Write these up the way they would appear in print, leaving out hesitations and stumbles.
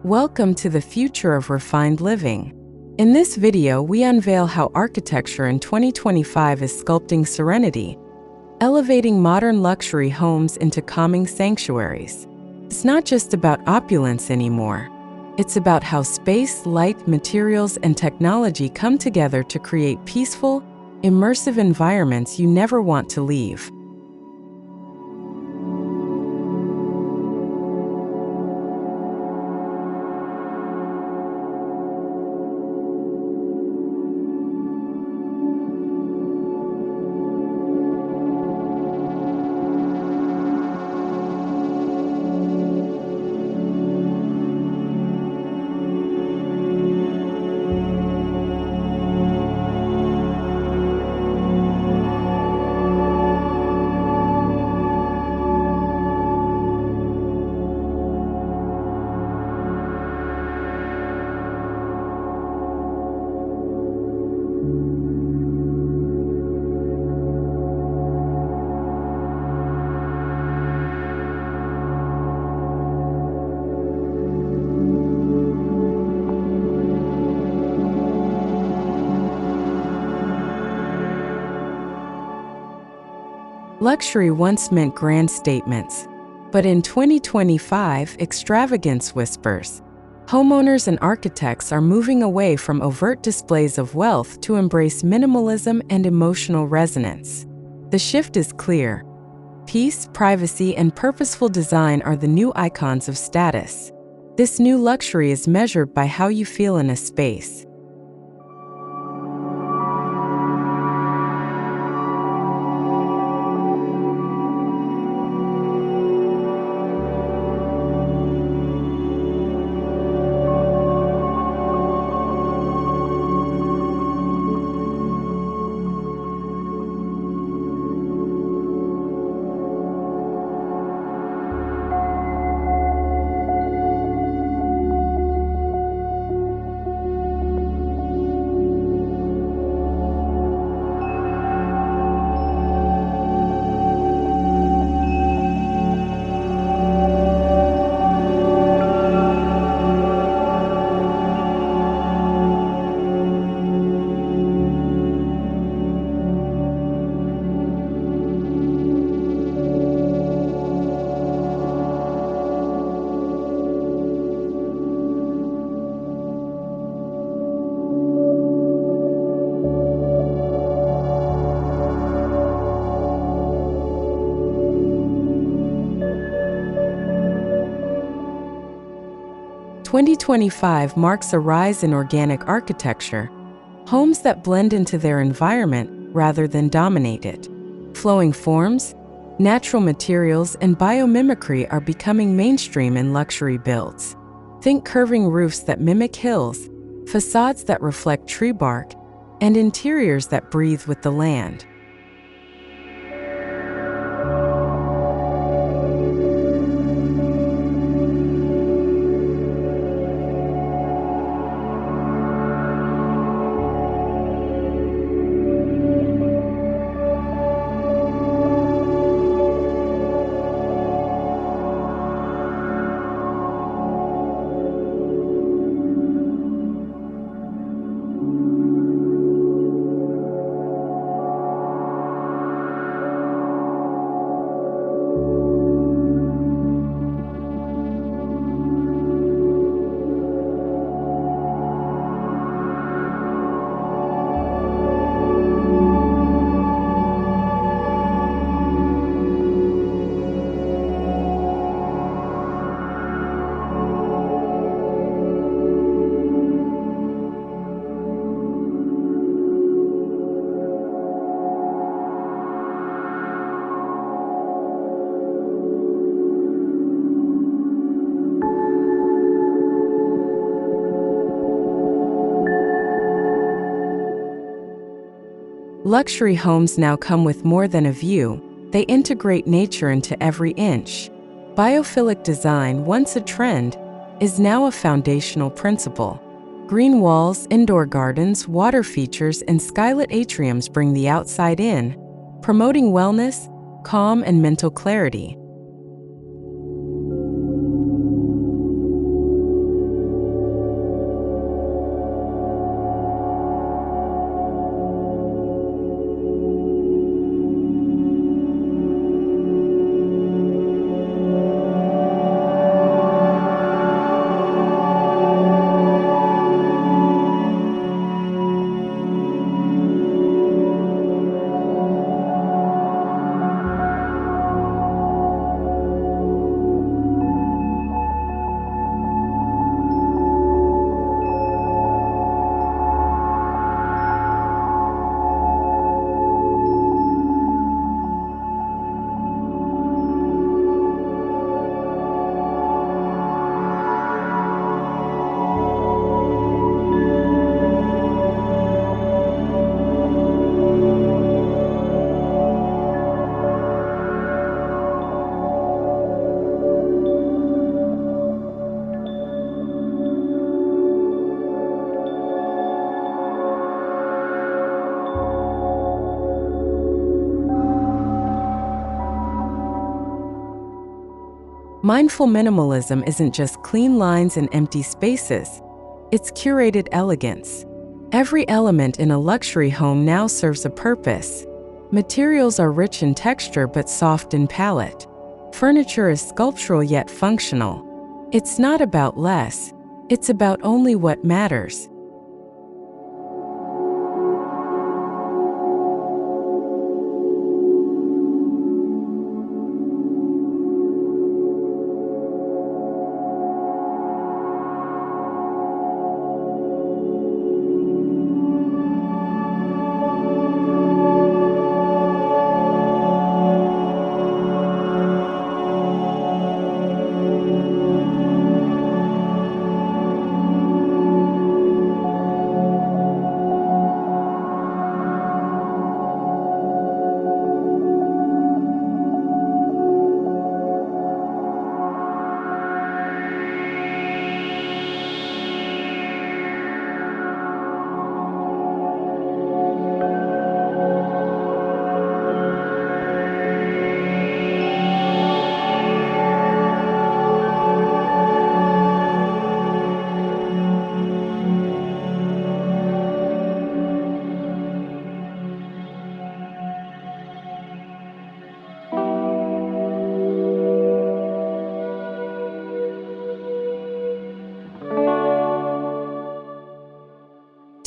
Welcome to the future of refined living. In this video, we unveil how architecture in 2025 is sculpting serenity, elevating modern luxury homes into calming sanctuaries. It's not just about opulence anymore. It's about how space, light, materials, and technology come together to create peaceful, immersive environments you never want to leave. Luxury once meant grand statements, but in 2025, extravagance whispers. Homeowners and architects are moving away from overt displays of wealth to embrace minimalism and emotional resonance. The shift is clear. Peace, privacy, and purposeful design are the new icons of status. This new luxury is measured by how you feel in a space. Twenty 2025 marks a rise in organic architecture, homes that blend into their environment rather than dominate it. Flowing forms, natural materials, and biomimicry are becoming mainstream in luxury builds. Think curving roofs that mimic hills, facades that reflect tree bark, and interiors that breathe with the land. Luxury homes now come with more than a view. They integrate nature into every inch. Biophilic design, once a trend, is now a foundational principle. Green walls, indoor gardens, water features, and skylit atriums bring the outside in, promoting wellness, calm, and mental clarity. Mindful minimalism isn't just clean lines and empty spaces. It's curated elegance. Every element in a luxury home now serves a purpose. Materials are rich in texture but soft in palette. Furniture is sculptural yet functional. It's not about less, it's about only what matters.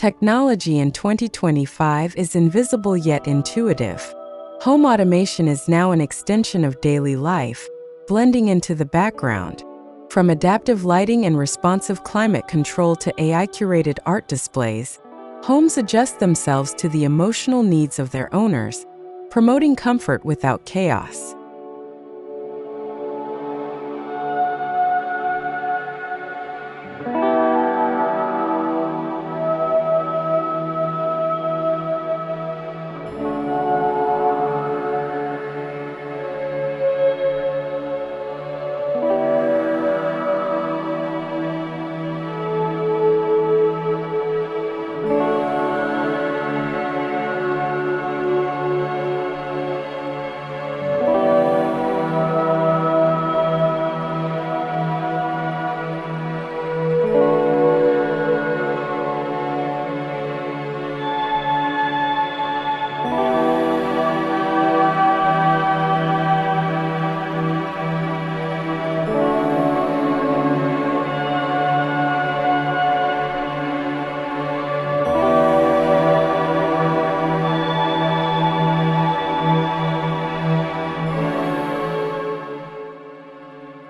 Technology in 2025 is invisible yet intuitive. Home automation is now an extension of daily life, blending into the background. From adaptive lighting and responsive climate control to AI-curated art displays, homes adjust themselves to the emotional needs of their owners, promoting comfort without chaos.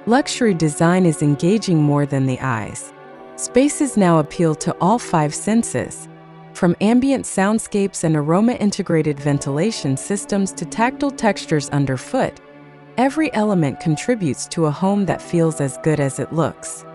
Luxury design is engaging more than the eyes. Spaces now appeal to all five senses. From ambient soundscapes and aroma-integrated ventilation systems to tactile textures underfoot, every element contributes to a home that feels as good as it looks.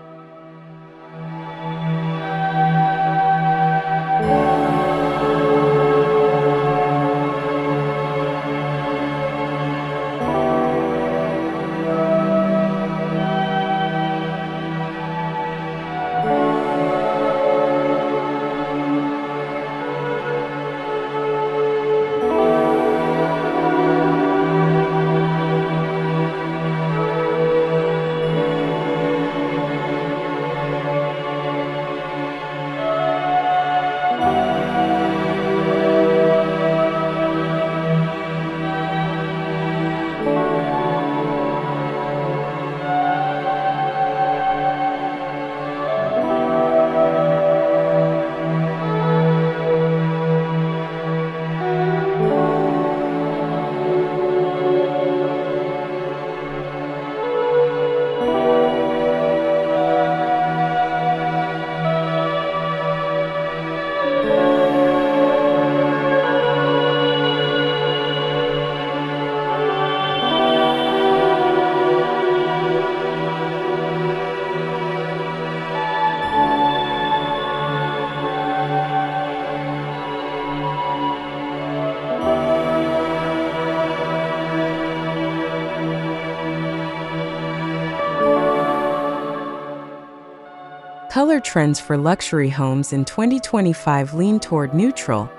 Color trends for luxury homes in 2025 lean toward neutral,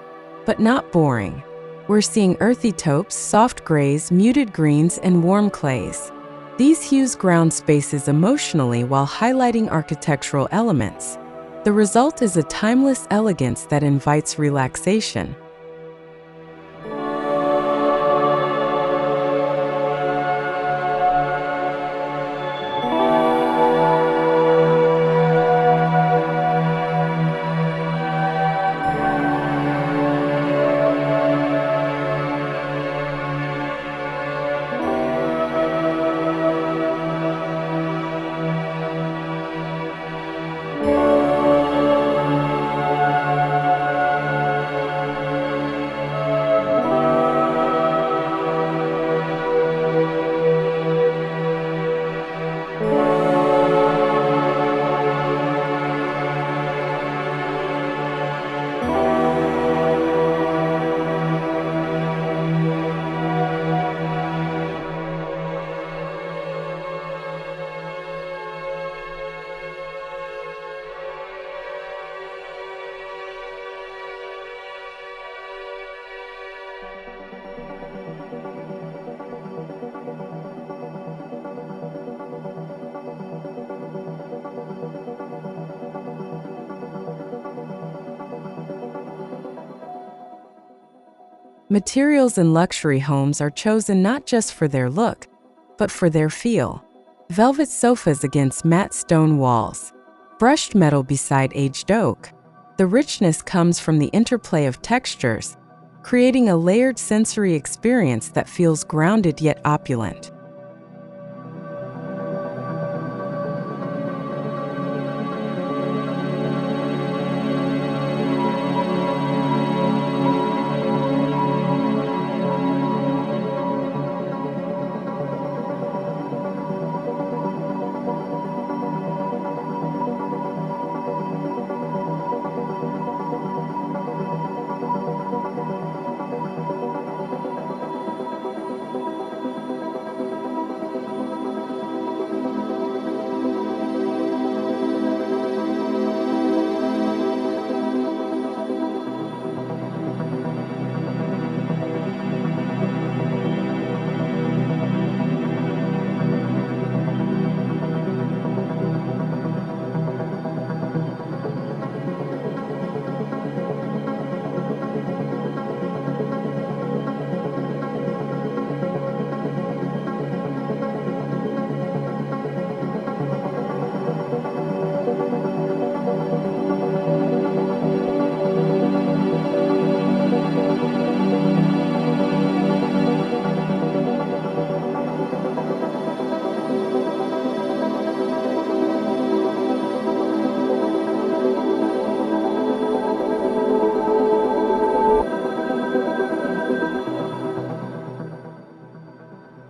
but not boring. We're seeing earthy taupes, soft grays, muted greens, and warm clays. These hues ground spaces emotionally while highlighting architectural elements. The result is a timeless elegance that invites relaxation. Materials in luxury homes are chosen not just for their look, but for their feel. Velvet sofas against matte stone walls, brushed metal beside aged oak. The richness comes from the interplay of textures, creating a layered sensory experience that feels grounded yet opulent.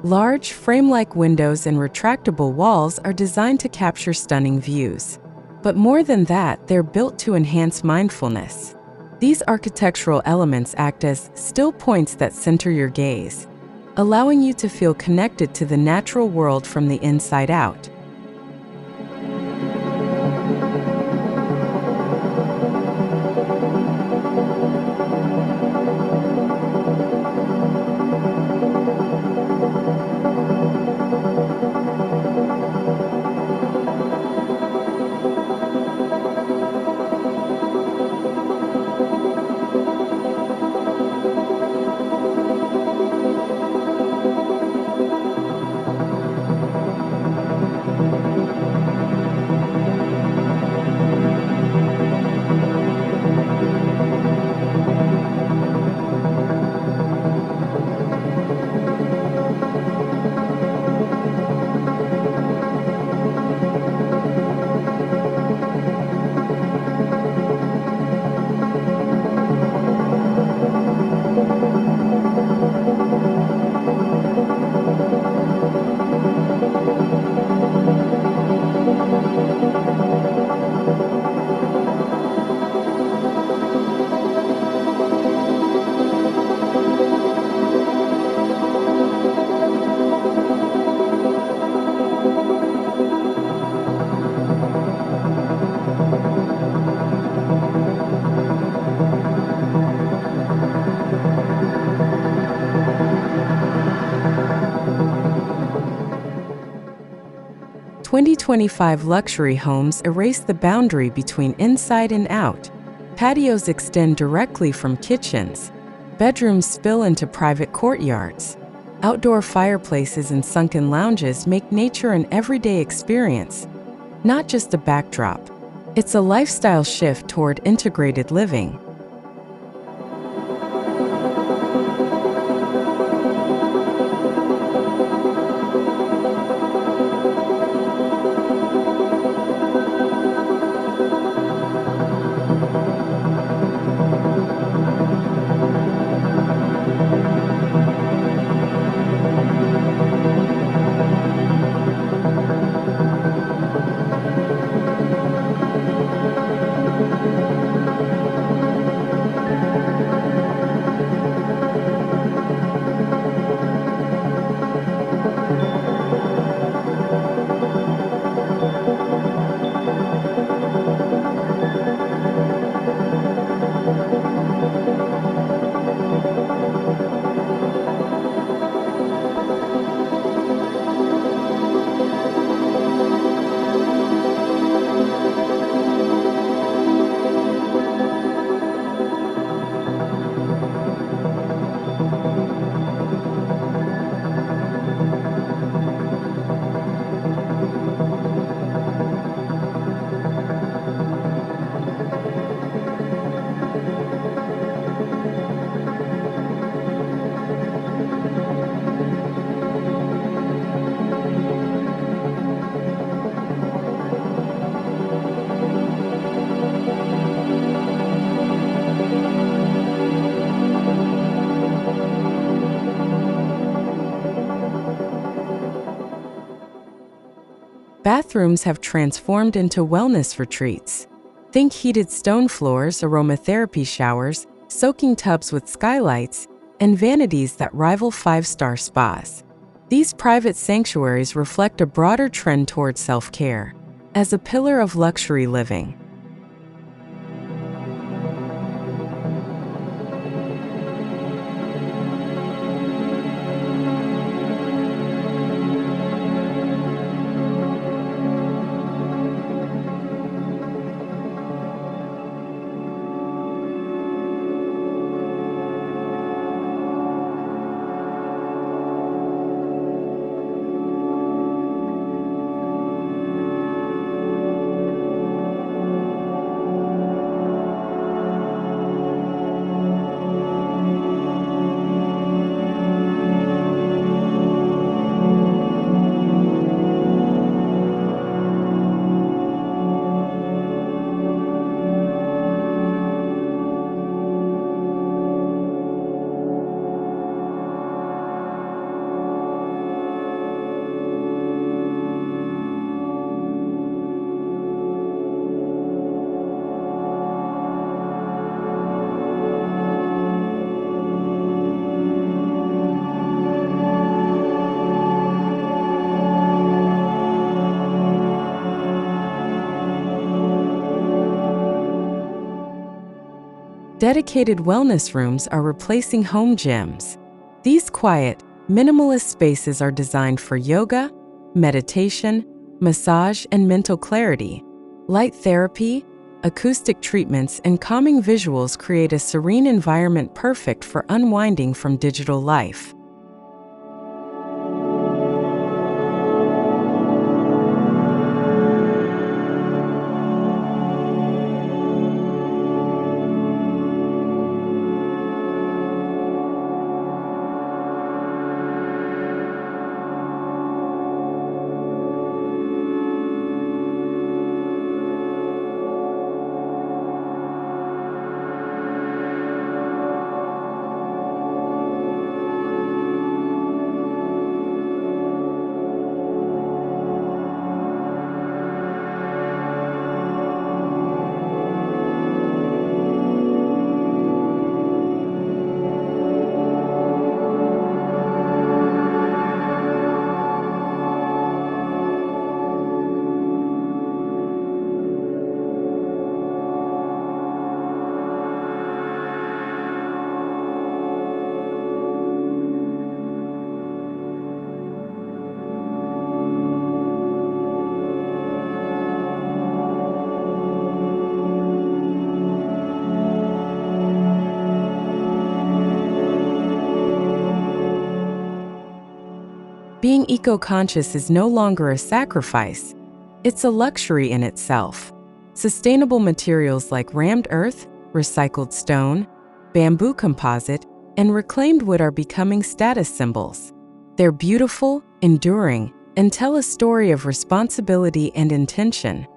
Large, frame-like windows and retractable walls are designed to capture stunning views. But more than that, they're built to enhance mindfulness. These architectural elements act as still points that center your gaze, allowing you to feel connected to the natural world from the inside out. 2025 luxury homes erase the boundary between inside and out. Patios extend directly from kitchens. Bedrooms spill into private courtyards. Outdoor fireplaces and sunken lounges make nature an everyday experience, not just a backdrop. It's a lifestyle shift toward integrated living. Bathrooms have transformed into wellness retreats. Think heated stone floors, aromatherapy showers, soaking tubs with skylights, and vanities that rival five-star spas. These private sanctuaries reflect a broader trend toward self-care. As a pillar of luxury living, dedicated wellness rooms are replacing home gyms. These quiet, minimalist spaces are designed for yoga, meditation, massage, and mental clarity. Light therapy, acoustic treatments, and calming visuals create a serene environment perfect for unwinding from digital life. Being eco-conscious is no longer a sacrifice, it's a luxury in itself. Sustainable materials like rammed earth, recycled stone, bamboo composite, and reclaimed wood are becoming status symbols. They're beautiful, enduring, and tell a story of responsibility and intention.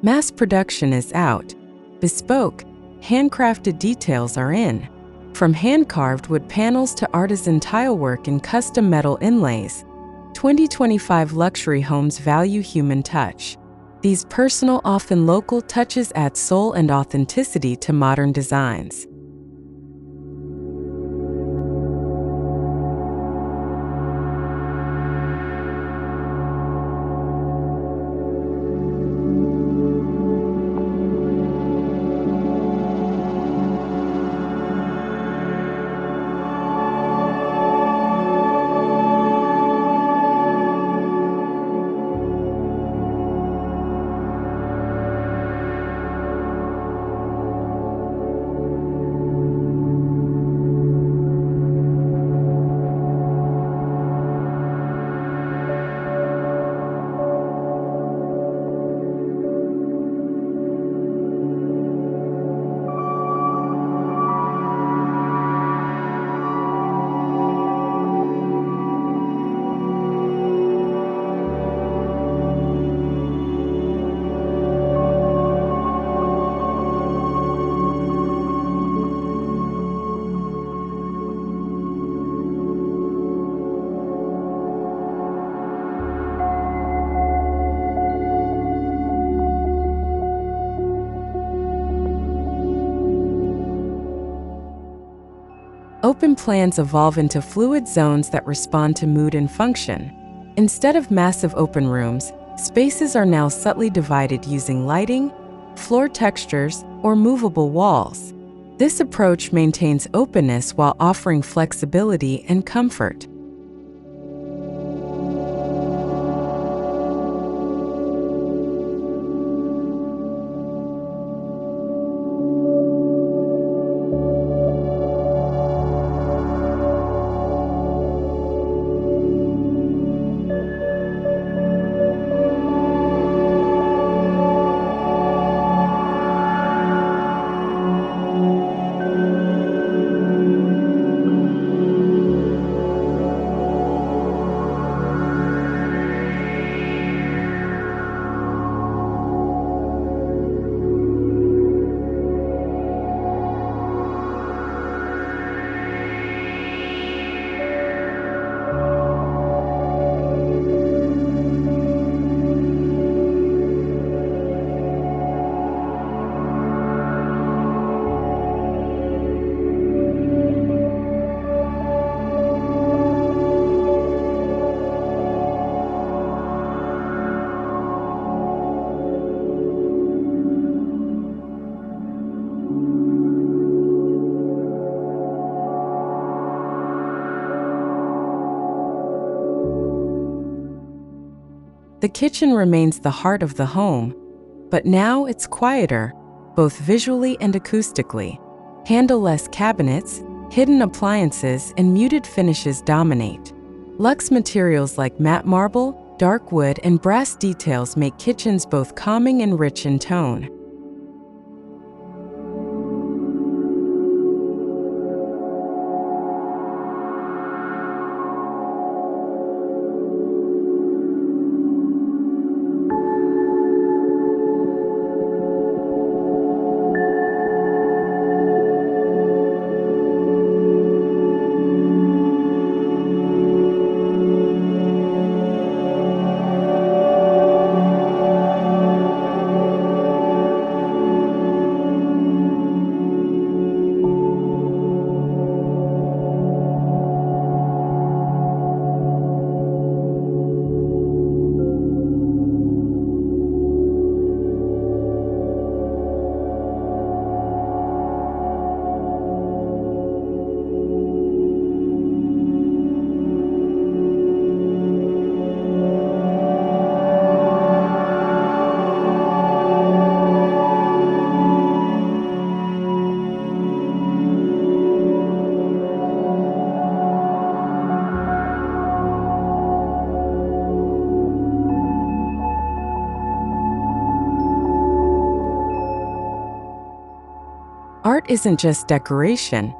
Mass production is out. Bespoke, handcrafted details are in. From hand-carved wood panels to artisan tile work and custom metal inlays, 2025 luxury homes value human touch. These personal, often local touches add soul and authenticity to modern designs. Open plans evolve into fluid zones that respond to mood and function. Instead of massive open rooms, spaces are now subtly divided using lighting, floor textures, or movable walls. This approach maintains openness while offering flexibility and comfort. The kitchen remains the heart of the home, but now it's quieter, both visually and acoustically. Handle-less cabinets, hidden appliances, and muted finishes dominate. Luxe materials like matte marble, dark wood, and brass details make kitchens both calming and rich in tone. Art isn't just decoration,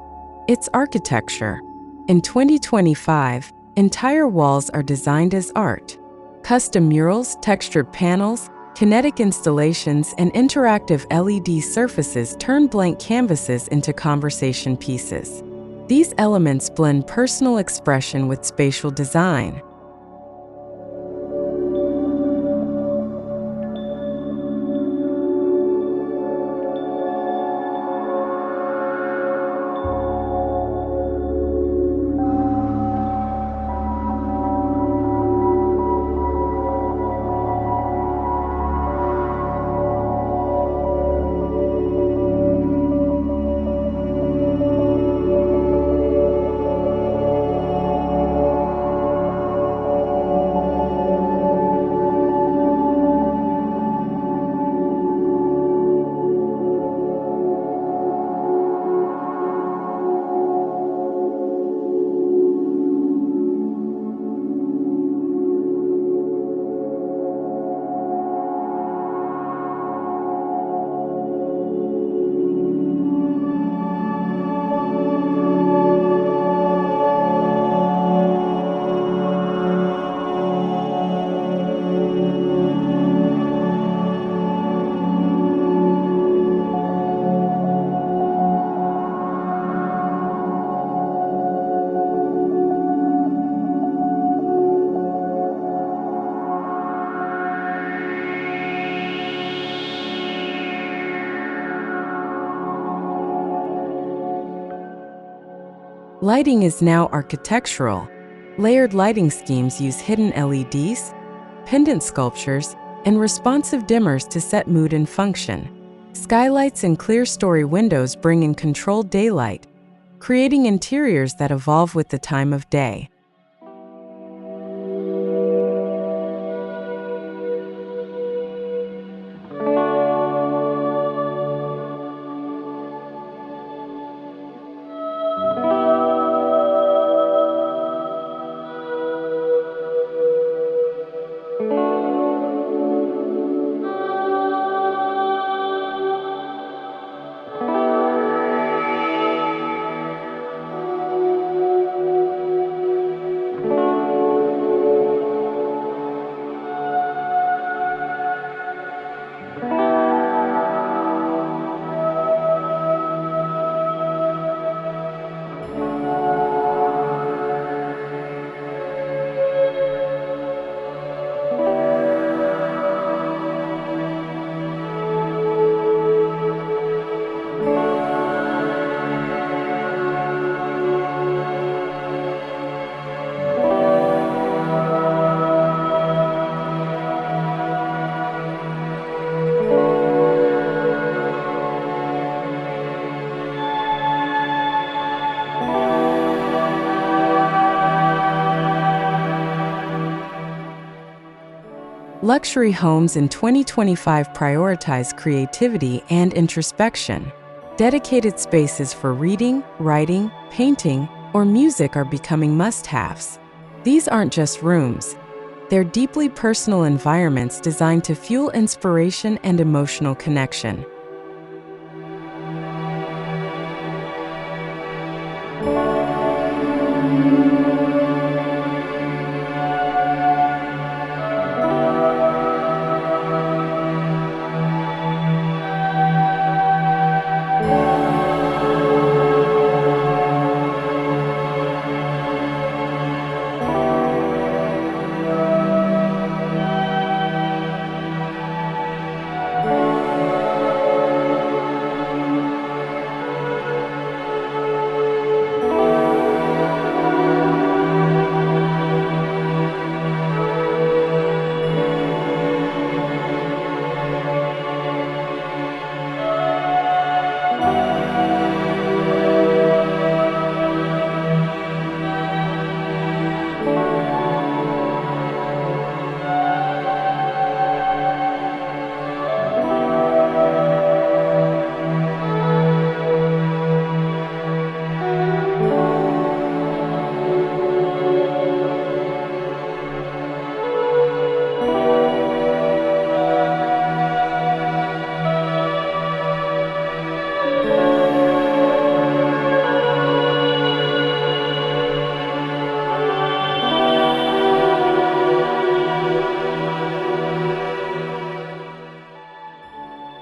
it's architecture. In 2025, entire walls are designed as art. Custom murals, textured panels, kinetic installations, and interactive LED surfaces turn blank canvases into conversation pieces. These elements blend personal expression with spatial design. Lighting is now architectural. Layered lighting schemes use hidden LEDs, pendant sculptures, and responsive dimmers to set mood and function. Skylights and clear-story windows bring in controlled daylight, creating interiors that evolve with the time of day. Luxury homes in 2025 prioritize creativity and introspection. Dedicated spaces for reading, writing, painting, or music are becoming must-haves. These aren't just rooms. They're deeply personal environments designed to fuel inspiration and emotional connection.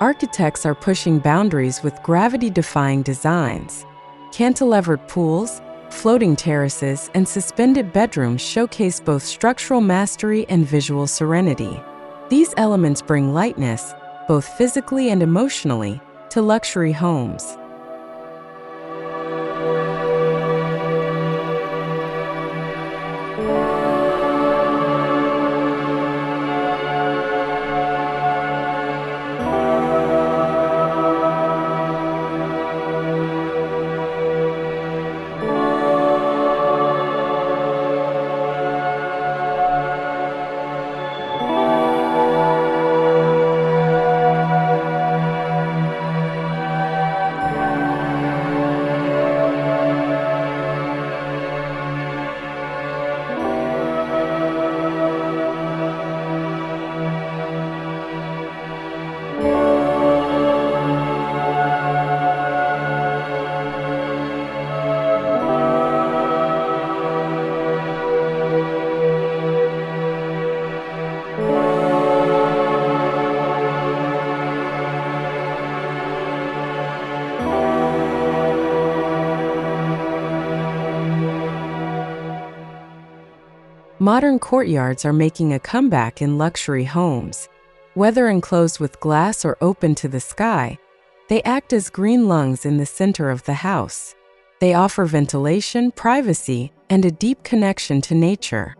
Architects are pushing boundaries with gravity-defying designs. Cantilevered pools, floating terraces, and suspended bedrooms showcase both structural mastery and visual serenity. These elements bring lightness, both physically and emotionally, to luxury homes. Modern courtyards are making a comeback in luxury homes. Whether enclosed with glass or open to the sky, they act as green lungs in the center of the house. They offer ventilation, privacy, and a deep connection to nature.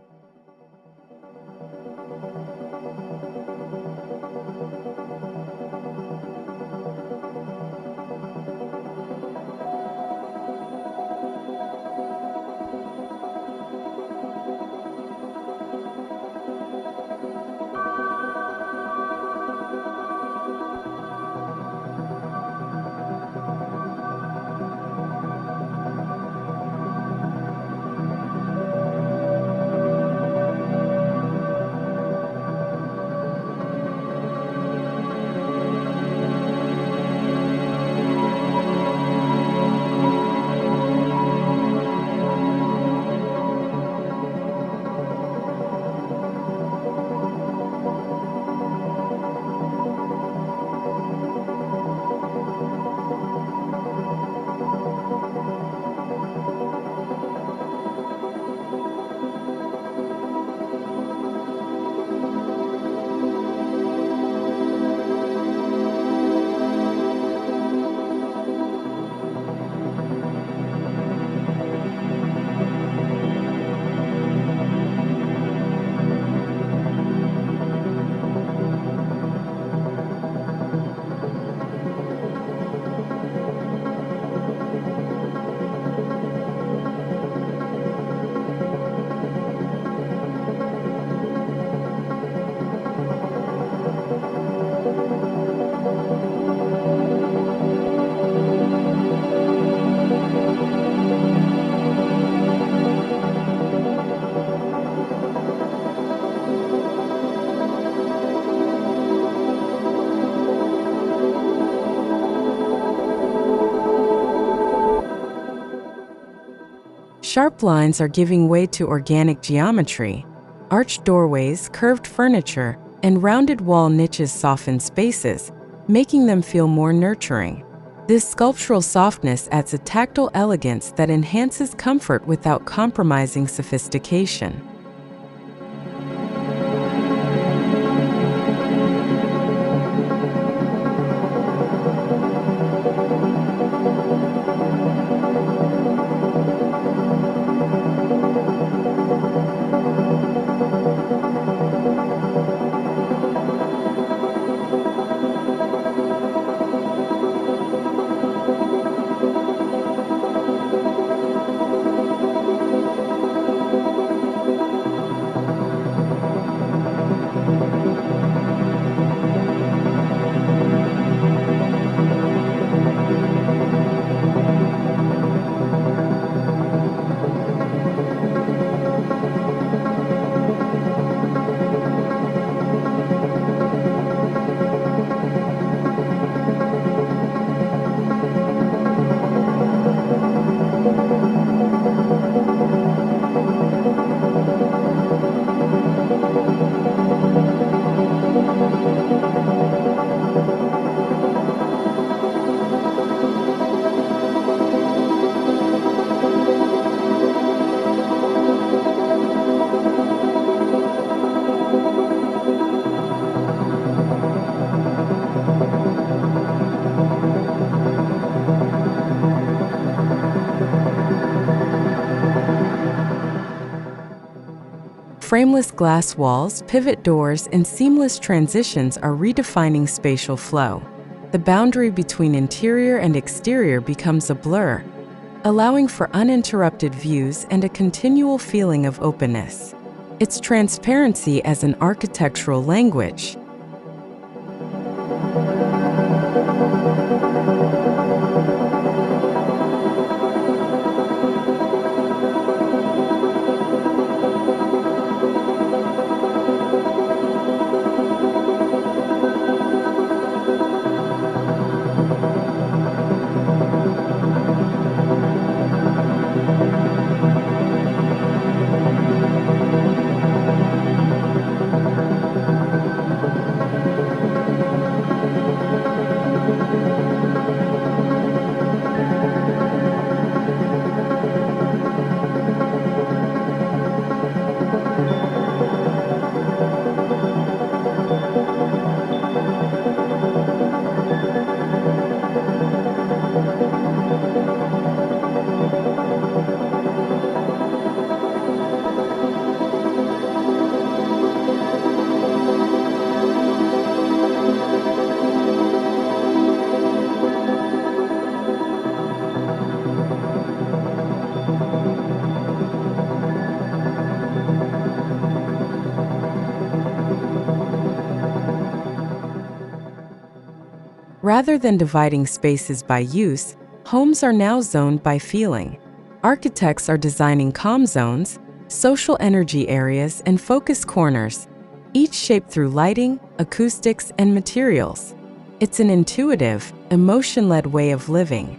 Sharp lines are giving way to organic geometry. Arched doorways, curved furniture, and rounded wall niches soften spaces, making them feel more nurturing. This sculptural softness adds a tactile elegance that enhances comfort without compromising sophistication. Frameless glass walls, pivot doors, and seamless transitions are redefining spatial flow. The boundary between interior and exterior becomes a blur, allowing for uninterrupted views and a continual feeling of openness. It's transparency as an architectural language. Rather than dividing spaces by use, homes are now zoned by feeling. Architects are designing calm zones, social energy areas, and focus corners, each shaped through lighting, acoustics, and materials. It's an intuitive, emotion-led way of living.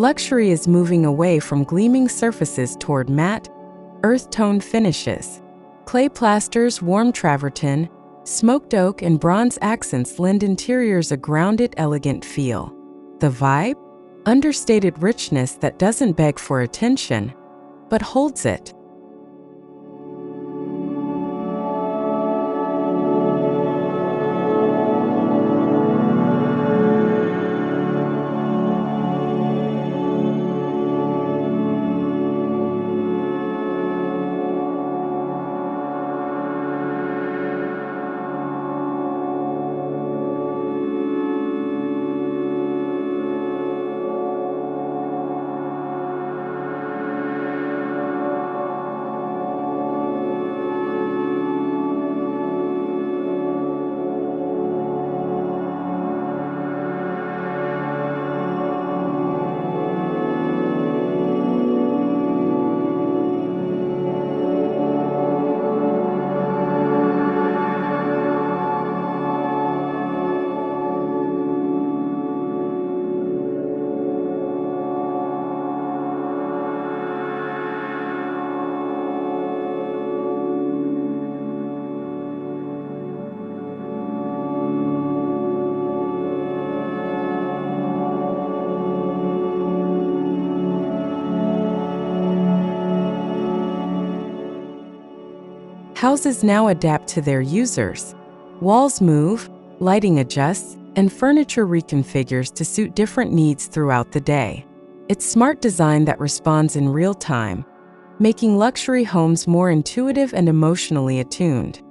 Luxury is moving away from gleaming surfaces toward matte, earth-toned finishes. Clay plasters, warm travertine, smoked oak, and bronze accents lend interiors a grounded, elegant feel. The vibe? Understated richness that doesn't beg for attention, but holds it. Houses now adapt to their users. Walls move, lighting adjusts, and furniture reconfigures to suit different needs throughout the day. It's smart design that responds in real time, making luxury homes more intuitive and emotionally attuned.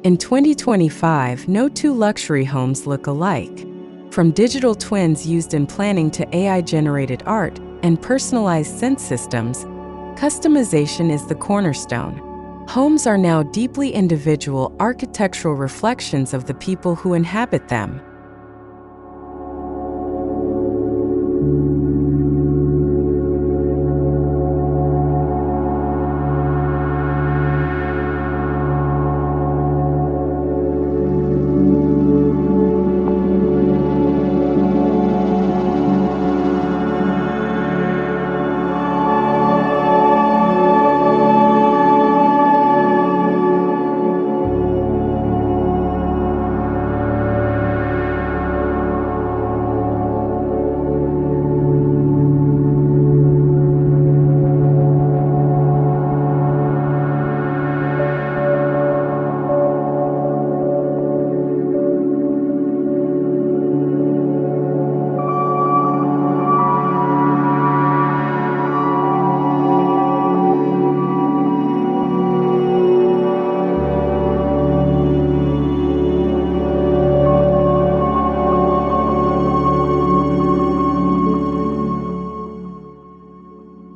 In 2025, no two luxury homes look alike. From digital twins used in planning to AI-generated art and personalized scent systems, customization is the cornerstone. Homes are now deeply individual architectural reflections of the people who inhabit them.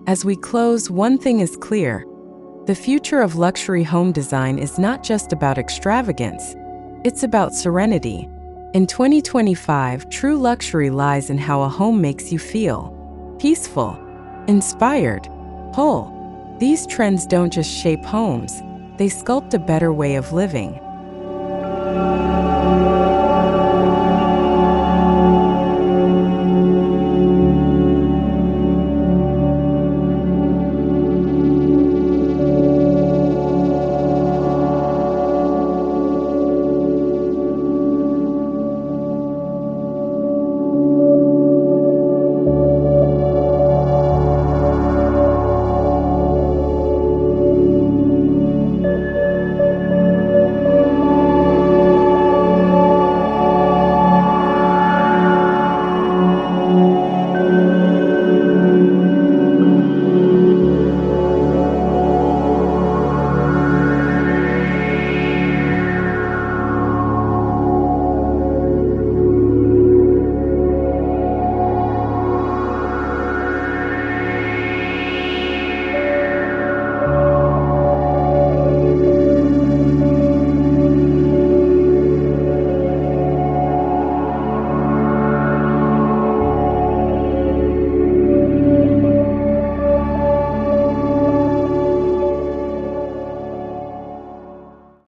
As we close, one thing is clear. The future of luxury home design is not just about extravagance. It's about serenity. In 2025, true luxury lies in how a home makes you feel. Peaceful, inspired, whole. These trends don't just shape homes, they sculpt a better way of living.